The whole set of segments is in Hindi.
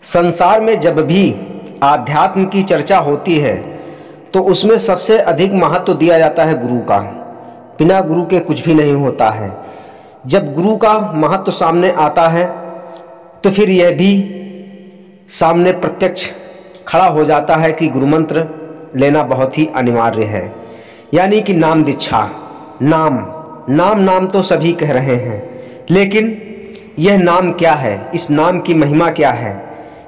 संसार में जब भी आध्यात्म की चर्चा होती है तो उसमें सबसे अधिक महत्व दिया जाता है गुरु का। बिना गुरु के कुछ भी नहीं होता है। जब गुरु का महत्व सामने आता है तो फिर यह भी सामने प्रत्यक्ष खड़ा हो जाता है कि गुरु मंत्र लेना बहुत ही अनिवार्य है। यानी कि नाम दीक्षा, नाम तो सभी कह रहे हैं, लेकिन यह नाम क्या है, इस नाम की महिमा क्या है,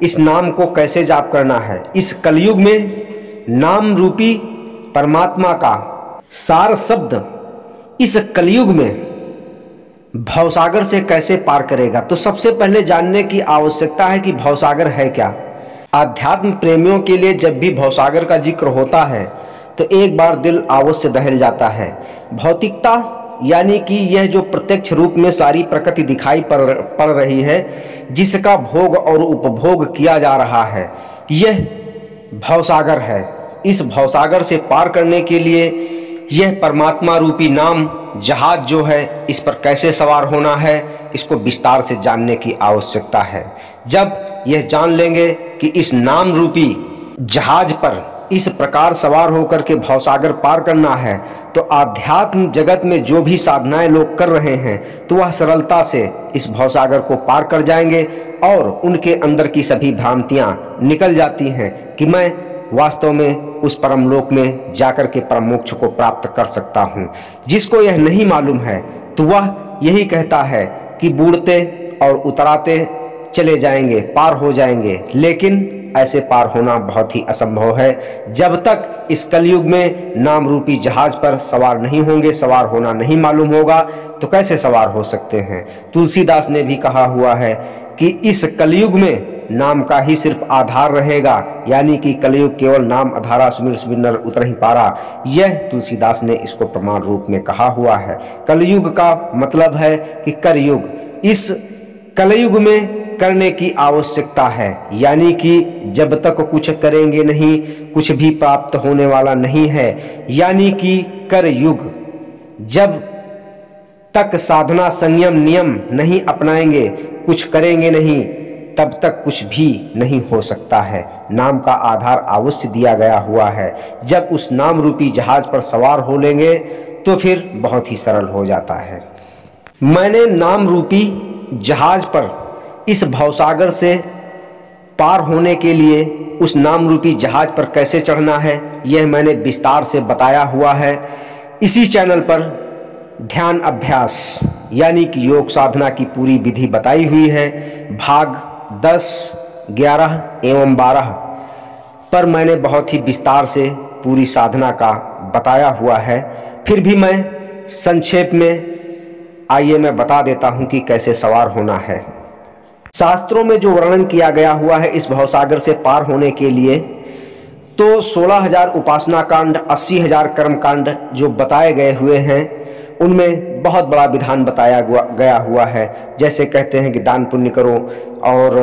इस नाम को कैसे जाप करना है। इस कलयुग में नाम रूपी परमात्मा का सार शब्द इस कलयुग में भवसागर से कैसे पार करेगा। तो सबसे पहले जानने की आवश्यकता है कि भवसागर है क्या। आध्यात्म प्रेमियों के लिए जब भी भवसागर का जिक्र होता है तो एक बार दिल अवश्य दहल जाता है। भौतिकता यानी कि यह जो प्रत्यक्ष रूप में सारी प्रकृति दिखाई पड़ रही है, जिसका भोग और उपभोग किया जा रहा है, यह भवसागर है। इस भवसागर से पार करने के लिए यह परमात्मा रूपी नाम जहाज जो है, इस पर कैसे सवार होना है, इसको विस्तार से जानने की आवश्यकता है। जब यह जान लेंगे कि इस नाम रूपी जहाज पर इस प्रकार सवार होकर के भवसागर पार करना है, तो आध्यात्म जगत में जो भी साधनाएं लोग कर रहे हैं तो वह सरलता से इस भवसागर को पार कर जाएंगे और उनके अंदर की सभी भ्रांतियां निकल जाती हैं कि मैं वास्तव में उस परम लोक में जाकर के परम मोक्ष को प्राप्त कर सकता हूं। जिसको यह नहीं मालूम है तो वह यही कहता है कि बूढ़ते और उतराते चले जाएंगे, पार हो जाएंगे, लेकिन ऐसे पार होना बहुत ही असंभव है। जब तक इस कलयुग में नाम रूपी जहाज पर सवार नहीं होंगे, सवार होना नहीं मालूम होगा, तो कैसे सवार हो सकते हैं। तुलसीदास ने भी कहा हुआ है कि इस कलयुग में नाम का ही सिर्फ आधार रहेगा, यानी कि कलयुग केवल नाम आधारा, सुमिर सुमिर नर उतर ही पारा। यह तुलसीदास ने इसको प्रमाण रूप में कहा हुआ है। कलयुग का मतलब है कि करयुग। इस कलयुग में करने की आवश्यकता है, यानी कि जब तक कुछ करेंगे नहीं, कुछ भी प्राप्त होने वाला नहीं है। यानी कि कर युग, जब तक साधना संयम नियम नहीं अपनाएंगे, कुछ करेंगे नहीं, तब तक कुछ भी नहीं हो सकता है। नाम का आधार अवश्य दिया गया हुआ है। जब उस नाम रूपी जहाज पर सवार हो लेंगे तो फिर बहुत ही सरल हो जाता है। मैंने नाम रूपी जहाज पर इस भवसागर से पार होने के लिए उस नाम रूपी जहाज पर कैसे चढ़ना है, यह मैंने विस्तार से बताया हुआ है। इसी चैनल पर ध्यान अभ्यास यानी कि योग साधना की पूरी विधि बताई हुई है। भाग 10, 11 एवं 12 पर मैंने बहुत ही विस्तार से पूरी साधना का बताया हुआ है। फिर भी मैं संक्षेप में आइए मैं बता देता हूं कि कैसे सवार होना है। शास्त्रों में जो वर्णन किया गया हुआ है इस भवसागर से पार होने के लिए, तो 16,000 उपासना कांड, 80,000 कर्म कांड जो बताए गए हुए हैं, उनमें बहुत बड़ा विधान बताया गया हुआ है। जैसे कहते हैं कि दान पुण्य करो और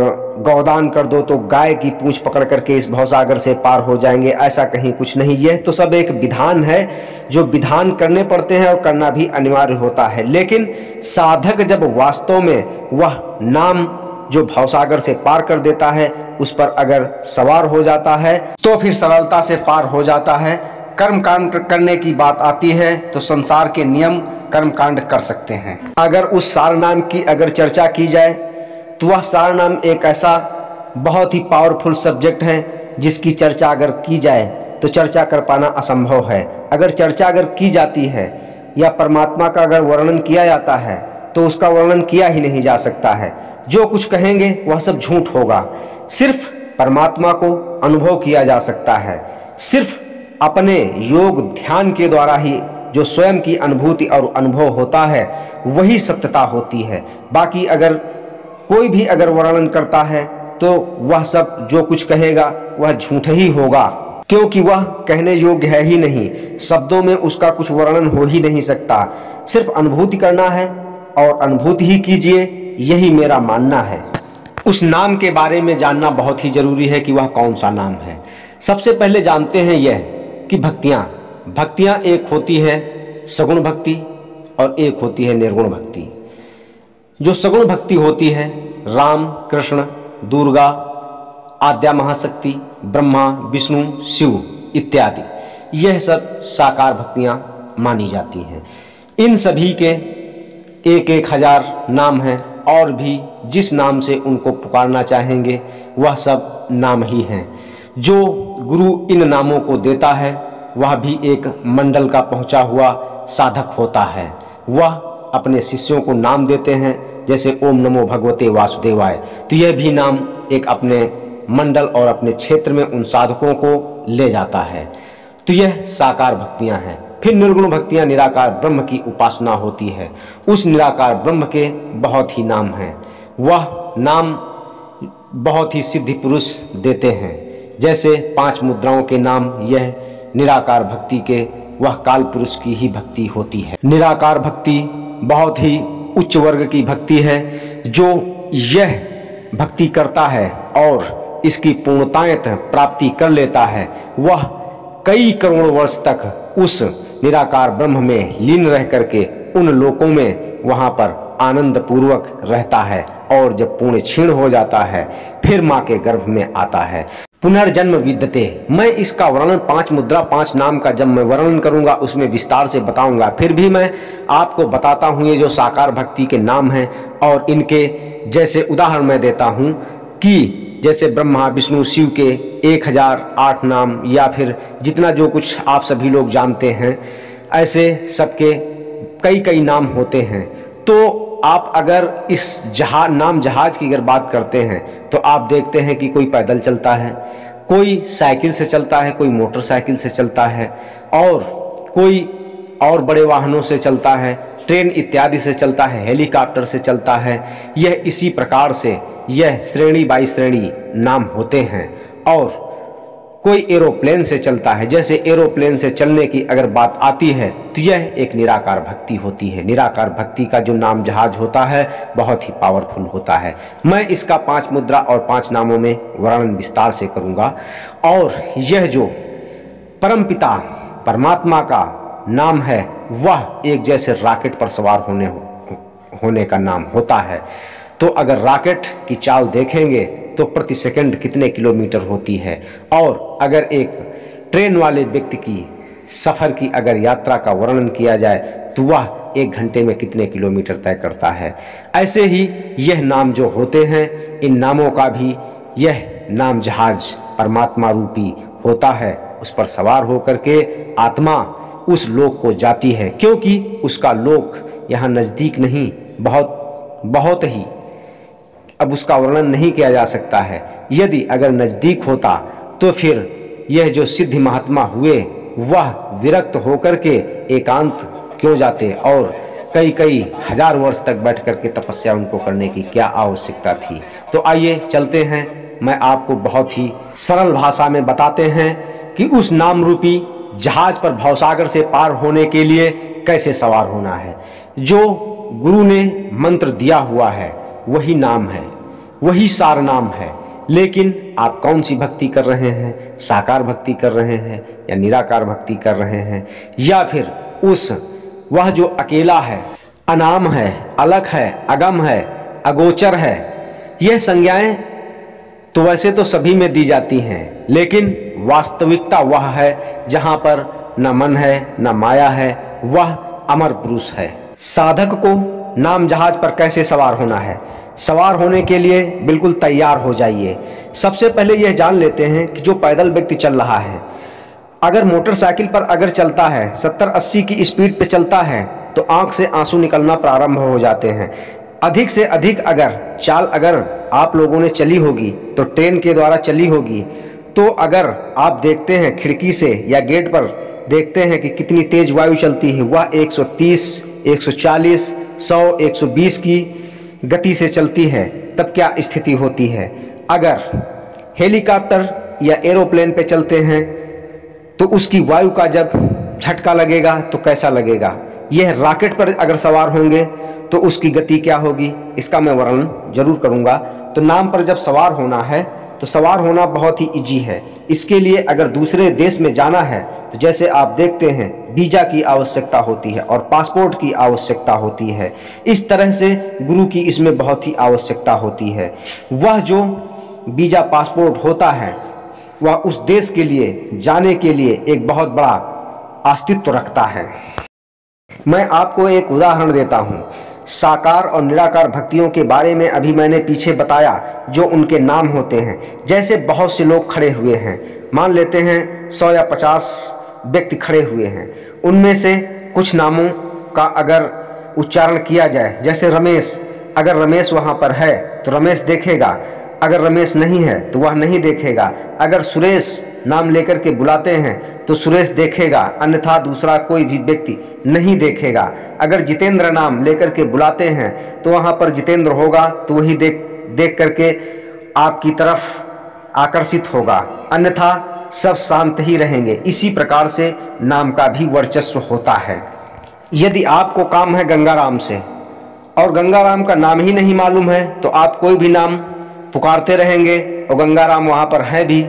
गौदान कर दो तो गाय की पूंछ पकड़ करके इस भवसागर से पार हो जाएंगे, ऐसा कहीं कुछ नहीं। यह तो सब एक विधान है जो विधान करने पड़ते हैं और करना भी अनिवार्य होता है। लेकिन साधक जब वास्तव में वह नाम जो भवसागर से पार कर देता है, उस पर अगर सवार हो जाता है तो फिर सरलता से पार हो जाता है। कर्म कांड करने की बात आती है तो संसार के नियम कर्म कांड कर सकते हैं। अगर उस सार नाम की अगर चर्चा की जाए तो वह सार नाम एक ऐसा बहुत ही पावरफुल सब्जेक्ट है जिसकी चर्चा अगर की जाए तो चर्चा कर पाना असंभव है। अगर चर्चा अगर की जाती है या परमात्मा का अगर वर्णन किया जाता है तो उसका वर्णन किया ही नहीं जा सकता है। जो कुछ कहेंगे वह सब झूठ होगा। सिर्फ परमात्मा को अनुभव किया जा सकता है। सिर्फ अपने योग ध्यान के द्वारा ही जो स्वयं की अनुभूति और अनुभव होता है वही सत्यता होती है। बाकी अगर कोई भी अगर वर्णन करता है तो वह सब जो कुछ कहेगा वह झूठ ही होगा, क्योंकि वह कहने योग्य है ही नहीं। शब्दों में उसका कुछ वर्णन हो ही नहीं सकता। सिर्फ अनुभूति करना है और अनुभूति ही कीजिए, यही मेरा मानना है। उस नाम के बारे में जानना बहुत ही जरूरी है कि वह कौन सा नाम है। सबसे पहले जानते हैं यह कि भक्तियां एक होती है सगुण भक्ति और एक होती है निर्गुण भक्ति। जो सगुण भक्ति होती है राम, कृष्ण, दुर्गा आद्या महाशक्ति, ब्रह्मा, विष्णु, शिव इत्यादि, यह सब साकार भक्तियाँ मानी जाती हैं। इन सभी के 1,000 नाम हैं और भी जिस नाम से उनको पुकारना चाहेंगे वह सब नाम ही हैं। जो गुरु इन नामों को देता है वह भी एक मंडल का पहुंचा हुआ साधक होता है। वह अपने शिष्यों को नाम देते हैं, जैसे ओम नमो भगवते वासुदेवाय, तो यह भी नाम एक अपने मंडल और अपने क्षेत्र में उन साधकों को ले जाता है। तो यह साकार भक्तियां हैं। फिर निर्गुण भक्तियां निराकार ब्रह्म की उपासना होती है। उस निराकार ब्रह्म के बहुत ही नाम हैं। वह नाम बहुत ही सिद्धि पुरुष देते हैं, जैसे 5 मुद्राओं के नाम यह निराकार भक्ति के वह काल पुरुष की ही भक्ति होती है। निराकार भक्ति बहुत ही उच्च वर्ग की भक्ति है। जो यह भक्ति करता है और इसकी पूर्णतायत प्राप्ति कर लेता है, वह कई करोड़ वर्ष तक उस निराकार ब्रह्म में लीन रह करके उन लोकों में वहाँ पर आनंद पूर्वक रहता है। और जब पुण्य क्षीण हो जाता है फिर माँ के गर्भ में आता है। पुनर्जन्म विद्यते, मैं इसका वर्णन 5 मुद्रा 5 नाम का जब मैं वर्णन करूंगा उसमें विस्तार से बताऊंगा। फिर भी मैं आपको बताता हूं ये जो साकार भक्ति के नाम हैं और इनके जैसे उदाहरण मैं देता हूं कि जैसे ब्रह्मा, विष्णु, शिव के 1,008 नाम या फिर जितना जो कुछ आप सभी लोग जानते हैं, ऐसे सबके कई कई नाम होते हैं। तो आप अगर इस नाम जहाज की अगर बात करते हैं तो आप देखते हैं कि कोई पैदल चलता है, कोई साइकिल से चलता है, कोई मोटरसाइकिल से चलता है और कोई और बड़े वाहनों से चलता है, ट्रेन इत्यादि से चलता है, हेलीकॉप्टर से चलता है। यह इसी प्रकार से यह श्रेणी बाई श्रेणी नाम होते हैं। और कोई एरोप्लेन से चलता है, जैसे एरोप्लेन से चलने की अगर बात आती है तो यह एक निराकार भक्ति होती है। निराकार भक्ति का जो नाम जहाज होता है बहुत ही पावरफुल होता है। मैं इसका 5 मुद्रा और 5 नामों में वर्णन विस्तार से करूंगा। और यह जो परमपिता परमात्मा का नाम है वह एक जैसे रॉकेट पर सवार होने का नाम होता है। तो अगर रॉकेट की चाल देखेंगे तो प्रति सेकंड कितने किलोमीटर होती है, और अगर एक ट्रेन वाले व्यक्ति की सफ़र की अगर यात्रा का वर्णन किया जाए तो वह 1 घंटे में कितने किलोमीटर तय करता है। ऐसे ही यह नाम जो होते हैं, इन नामों का भी यह नाम जहाज परमात्मा रूपी होता है। उस पर सवार होकर के आत्मा उस लोक को जाती है, क्योंकि उसका लोक यहाँ नज़दीक नहीं, बहुत ही अब उसका वर्णन नहीं किया जा सकता है। यदि अगर नज़दीक होता तो फिर यह जो सिद्ध महात्मा हुए वह विरक्त होकर के एकांत क्यों जाते और कई कई हजार वर्ष तक बैठ कर के तपस्या उनको करने की क्या आवश्यकता थी। तो आइए चलते हैं, मैं आपको बहुत ही सरल भाषा में बताते हैं कि उस नाम रूपी जहाज पर भवसागर से पार होने के लिए कैसे सवार होना है। जो गुरु ने मंत्र दिया हुआ है वही नाम है, वही सार नाम है। लेकिन आप कौन सी भक्ति कर रहे हैं, साकार भक्ति कर रहे हैं या निराकार भक्ति कर रहे हैं, या फिर उस वह जो अकेला है, अनाम है, अलग है, अगम है, अगोचर है। यह संज्ञाएं तो वैसे तो सभी में दी जाती हैं, लेकिन वास्तविकता वह है जहाँ पर न मन है न माया है, वह अमर पुरुष है। साधक को नाम जहाज पर कैसे सवार होना है, सवार होने के लिए बिल्कुल तैयार हो जाइए। सबसे पहले यह जान लेते हैं कि जो पैदल व्यक्ति चल रहा है, अगर मोटरसाइकिल पर अगर चलता है 70-80 की स्पीड पे चलता है तो आंख से आंसू निकलना प्रारंभ हो जाते हैं। अधिक से अधिक अगर चाल अगर आप लोगों ने चली होगी तो ट्रेन के द्वारा चली होगी, तो अगर आप देखते हैं खिड़की से या गेट पर देखते हैं कि कितनी तेज वायु चलती है, वह 130, 140, 100, 120 की गति से चलती है, तब क्या स्थिति होती है। अगर हेलीकॉप्टर या एरोप्लेन पे चलते हैं तो उसकी वायु का जब झटका लगेगा तो कैसा लगेगा। यह रॉकेट पर अगर सवार होंगे तो उसकी गति क्या होगी, इसका मैं वर्णन जरूर करूंगा। तो नाम पर जब सवार होना है तो सवार होना बहुत ही इजी है। इसके लिए अगर दूसरे देश में जाना है तो जैसे आप देखते हैं वीज़ा की आवश्यकता होती है और पासपोर्ट की आवश्यकता होती है। इस तरह से गुरु की इसमें बहुत ही आवश्यकता होती है। वह जो वीज़ा पासपोर्ट होता है वह उस देश के लिए जाने के लिए एक बहुत बड़ा अस्तित्व रखता है। मैं आपको एक उदाहरण देता हूँ। साकार और निराकार भक्तियों के बारे में अभी मैंने पीछे बताया जो उनके नाम होते हैं। जैसे बहुत से लोग खड़े हुए हैं, मान लेते हैं 100 या 50 व्यक्ति खड़े हुए हैं, उनमें से कुछ नामों का अगर उच्चारण किया जाए, जैसे रमेश, अगर रमेश वहाँ पर है तो रमेश देखेगा, अगर रमेश नहीं है तो वह नहीं देखेगा। अगर सुरेश नाम लेकर के बुलाते हैं तो सुरेश देखेगा, अन्यथा दूसरा कोई भी व्यक्ति नहीं देखेगा। अगर जितेंद्र नाम लेकर के बुलाते हैं तो वहाँ पर जितेंद्र होगा तो वही देख करके आपकी तरफ आकर्षित होगा, अन्यथा सब शांत ही रहेंगे। इसी प्रकार से नाम का भी वर्चस्व होता है। यदि आपको काम है गंगाराम से और गंगाराम का नाम ही नहीं मालूम है तो आप कोई भी नाम पुकारते रहेंगे और गंगाराम वहाँ पर है भी,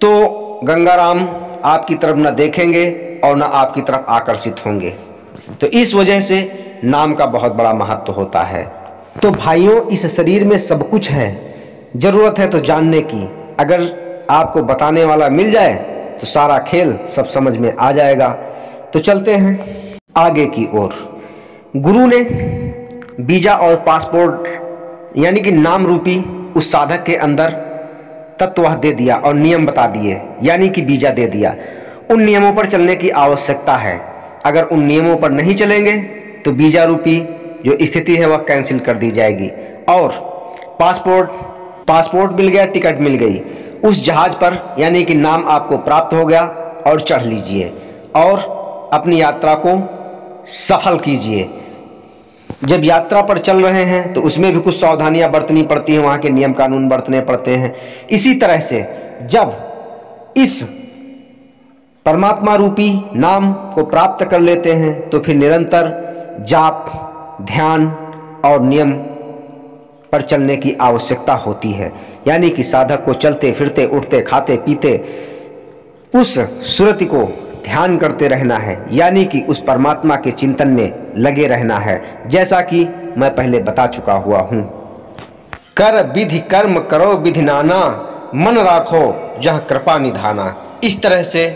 तो गंगाराम आपकी तरफ न देखेंगे और न आपकी तरफ आकर्षित होंगे। तो इस वजह से नाम का बहुत बड़ा महत्व होता है। तो भाइयों, इस शरीर में सब कुछ है, ज़रूरत है तो जानने की। अगर आपको बताने वाला मिल जाए तो सारा खेल सब समझ में आ जाएगा। तो चलते हैं आगे की ओर। गुरु ने वीज़ा और पासपोर्ट यानी कि नाम रूपी उस साधक के अंदर तत्व वह दे दिया और नियम बता दिए, यानी कि वीज़ा दे दिया। उन नियमों पर चलने की आवश्यकता है। अगर उन नियमों पर नहीं चलेंगे तो वीज़ा रूपी जो स्थिति है वह कैंसिल कर दी जाएगी। और पासपोर्ट मिल गया, टिकट मिल गई, उस जहाज़ पर यानी कि नाम आपको प्राप्त हो गया और चढ़ लीजिए और अपनी यात्रा को सफल कीजिए। जब यात्रा पर चल रहे हैं तो उसमें भी कुछ सावधानियां बरतनी पड़ती हैं, वहाँ के नियम कानून बरतने पड़ते हैं। इसी तरह से जब इस परमात्मा रूपी नाम को प्राप्त कर लेते हैं तो फिर निरंतर जाप, ध्यान और नियम पर चलने की आवश्यकता होती है। यानी कि साधक को चलते फिरते, उठते, खाते, पीते उस सुरति को ध्यान करते रहना है, यानी कि उस परमात्मा के चिंतन में लगे रहना है, जैसा कि मैं पहले बता चुका हुआ हूँ। कर विधि कर्म करो विधि नाना, मन राखो जह कृपा निधाना। इस तरह से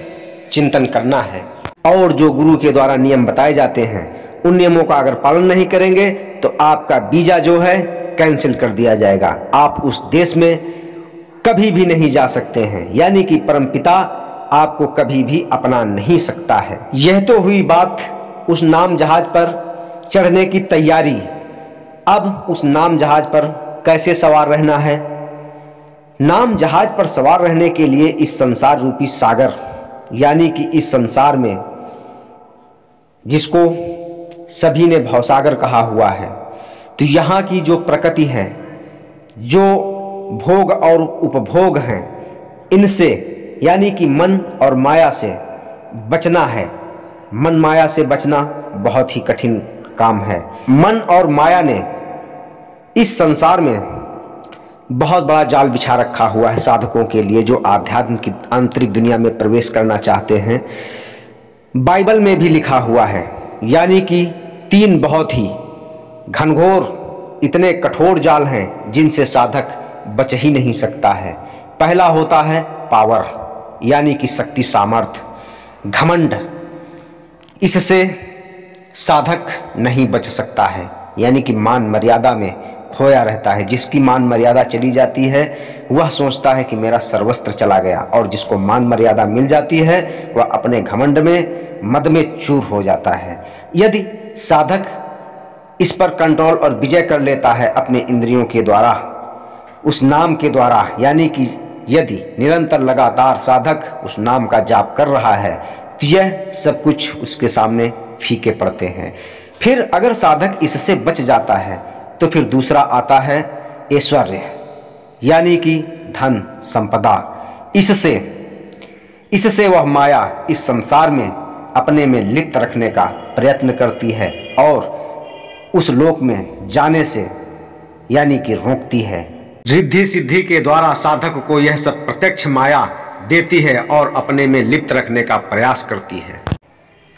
चिंतन करना है। और जो गुरु के द्वारा नियम बताए जाते हैं उन नियमों का अगर पालन नहीं करेंगे तो आपका वीज़ा जो है कैंसिल कर दिया जाएगा। आप उस देश में कभी भी नहीं जा सकते हैं, यानी कि परमपिता आपको कभी भी अपना नहीं सकता है। यह तो हुई बात उस नाम जहाज पर चढ़ने की तैयारी। अब उस नाम जहाज पर कैसे सवार रहना है? नाम जहाज पर सवार रहने के लिए इस संसार रूपी सागर, यानी कि इस संसार में जिसको सभी ने भवसागर कहा हुआ है, तो यहाँ की जो प्रकृति है, जो भोग और उपभोग हैं, इनसे यानी कि मन और माया से बचना है। मन माया से बचना बहुत ही कठिन काम है। मन और माया ने इस संसार में बहुत बड़ा जाल बिछा रखा हुआ है साधकों के लिए, जो आध्यात्म की आंतरिक दुनिया में प्रवेश करना चाहते हैं। बाइबल में भी लिखा हुआ है, यानी कि 3 बहुत ही घनघोर, इतने कठोर जाल हैं जिनसे साधक बच ही नहीं सकता है। पहला होता है पावर, यानी कि शक्ति, सामर्थ्य, घमंड। इससे साधक नहीं बच सकता है, यानी कि मान मर्यादा में खोया रहता है। जिसकी मान मर्यादा चली जाती है वह सोचता है कि मेरा सर्वस्त्र चला गया, और जिसको मान मर्यादा मिल जाती है वह अपने घमंड में, मद में चूर हो जाता है। यदि साधक इस पर कंट्रोल और विजय कर लेता है अपने इंद्रियों के द्वारा, उस नाम के द्वारा, यानी कि यदि निरंतर लगातार साधक उस नाम का जाप कर रहा है तो यह सब कुछ उसके सामने फीके पड़ते हैं। फिर अगर साधक इससे बच जाता है तो फिर दूसरा आता है ऐश्वर्य, यानी कि धन संपदा। इससे वह माया इस संसार में अपने में लिप्त रखने का प्रयत्न करती है और उस लोक में जाने से यानी कि रोकती है। रिद्धि सिद्धि के द्वारा साधक को यह सब प्रत्यक्ष माया देती है और अपने में लिप्त रखने का प्रयास करती है।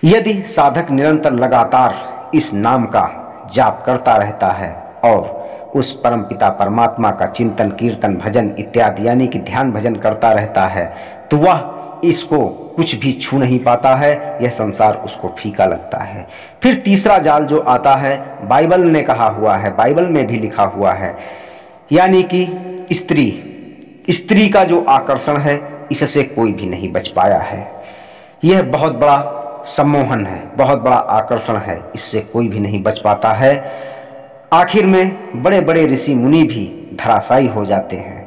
यदि साधक निरंतर लगातार इस नाम का जाप करता रहता है और उस परमपिता परमात्मा का चिंतन कीर्तन भजन इत्यादि यानी कि ध्यान भजन करता रहता है तो वह इसको कुछ भी छू नहीं पाता है, यह संसार उसको फीका लगता है। फिर तीसरा जाल जो आता है, बाइबल ने कहा हुआ है, बाइबल में भी लिखा हुआ है, यानी कि स्त्री का जो आकर्षण है इससे कोई भी नहीं बच पाया है। यह बहुत बड़ा सम्मोहन है, बहुत बड़ा आकर्षण है, इससे कोई भी नहीं बच पाता है। आखिर में बड़े बड़े ऋषि मुनि भी धराशायी हो जाते हैं।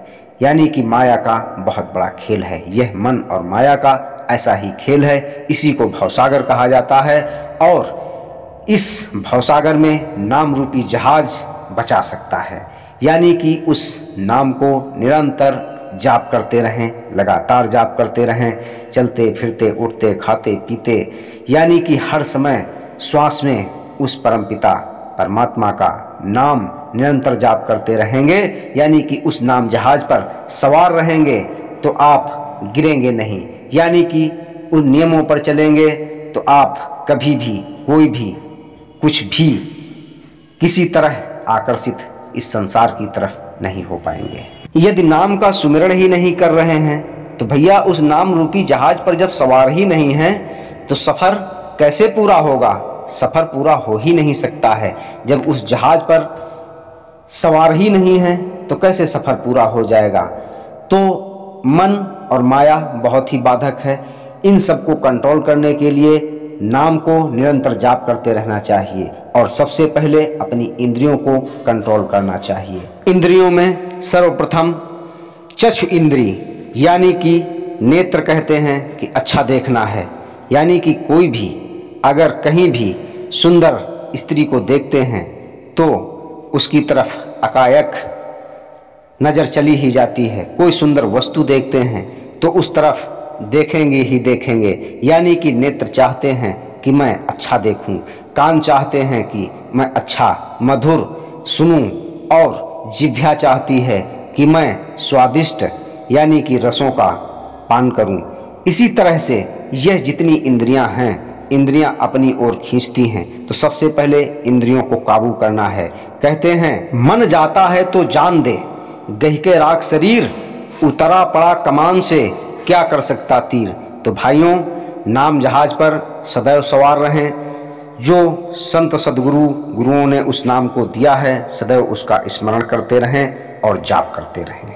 यानी कि माया का बहुत बड़ा खेल है, यह मन और माया का ऐसा ही खेल है, इसी को भवसागर कहा जाता है। और इस भवसागर में नाम रूपी जहाज बचा सकता है, यानी कि उस नाम को निरंतर जाप करते रहें, लगातार जाप करते रहें, चलते फिरते उठते खाते पीते, यानी कि हर समय श्वास में उस परमपिता परमात्मा का नाम निरंतर जाप करते रहेंगे, यानी कि उस नाम जहाज पर सवार रहेंगे तो आप गिरेंगे नहीं, यानी कि उन नियमों पर चलेंगे तो आप कभी भी कोई भी कुछ भी किसी तरह आकर्षित इस संसार की तरफ नहीं हो पाएंगे। यदि नाम का सुमिरण ही नहीं कर रहे हैं तो भैया उस नाम रूपी जहाज पर जब सवार ही नहीं हैं तो सफ़र कैसे पूरा होगा? सफ़र पूरा हो ही नहीं सकता है। जब उस जहाज पर सवार ही नहीं है तो कैसे सफ़र पूरा हो जाएगा? तो मन और माया बहुत ही बाधक है। इन सबको कंट्रोल करने के लिए नाम को निरंतर जाप करते रहना चाहिए और सबसे पहले अपनी इंद्रियों को कंट्रोल करना चाहिए। इंद्रियों में सर्वप्रथम चक्षु इंद्री यानी कि नेत्र कहते हैं कि अच्छा देखना है, यानी कि कोई भी अगर कहीं भी सुंदर स्त्री को देखते हैं तो उसकी तरफ अकायक नज़र चली ही जाती है। कोई सुंदर वस्तु देखते हैं तो उस तरफ देखेंगे ही देखेंगे, यानी कि नेत्र चाहते हैं कि मैं अच्छा देखूं, कान चाहते हैं कि मैं अच्छा मधुर सुनूं और जिह्वा चाहती है कि मैं स्वादिष्ट यानी कि रसों का पान करूं। इसी तरह से यह जितनी इंद्रियां हैं, इंद्रियां अपनी ओर खींचती हैं, तो सबसे पहले इंद्रियों को काबू करना है। कहते हैं मन जाता है तो जान दे, गहके राख शरीर, उतरा पड़ा कमान से क्या कर सकता तीर। तो भाइयों, नाम जहाज पर सदैव सवार रहें। जो संत सद्गुरु गुरुओं ने उस नाम को दिया है सदैव उसका स्मरण करते रहें और जाप करते रहें।